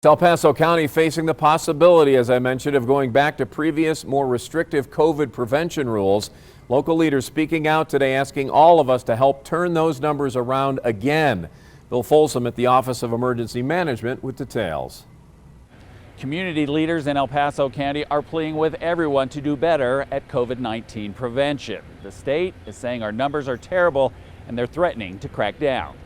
El Paso County facing the possibility, as I mentioned, of going back to previous, more restrictive COVID prevention rules. Local leaders speaking out today, asking all of us to help turn those numbers around again. Bill FOLSOM at the Office of Emergency Management with details. Community leaders in El Paso County are pleading with everyone to do better at COVID-19 prevention. The state is saying our numbers are terrible and they're threatening to crack down.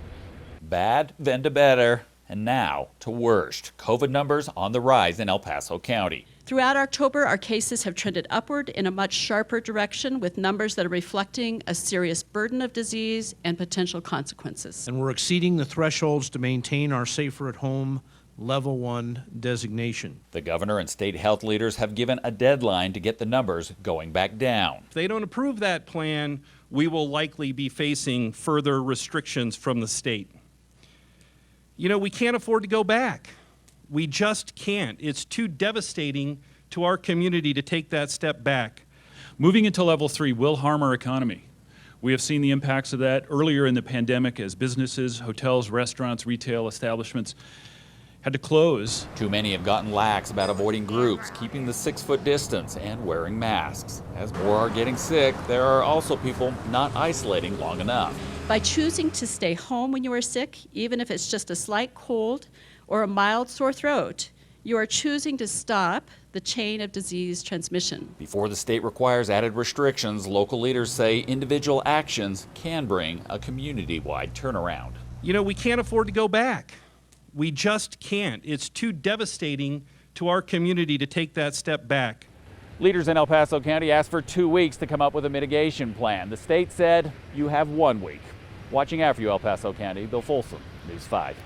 Bad, then to better, and now to worst. COVID numbers on the rise in El Paso County. Throughout October, our cases have trended upward in a much sharper direction, with numbers that are reflecting a serious burden of disease and potential consequences. And we're exceeding the thresholds to maintain our safer at home Level 1 designation. The governor and state health leaders have given a deadline to get the numbers going back down. If they don't approve that plan, we will likely be facing further restrictions from the state. You know, we can't afford to go back. We just can't. It's too devastating to our community to take that step back. Moving into level 3 will harm our economy. We have seen the impacts of that earlier in the pandemic as businesses, hotels, restaurants, retail establishments had to close. Too many have gotten lax about avoiding groups, keeping the 6-foot distance, and wearing masks. As more are getting sick, there are also people not isolating long enough. By choosing to stay home when you are sick, even if it's just a slight cold or a mild sore throat, you are choosing to stop the chain of disease transmission. Before the state requires added restrictions, local leaders say individual actions can bring a community-wide turnaround. You know, we can't afford to go back. We just can't. It's too devastating to our community to take that step back. Leaders in El Paso County asked for 2 weeks to come up with a mitigation plan. The state said you have 1 week. Watching out for you, El Paso County, Bill FOLSOM, News 5.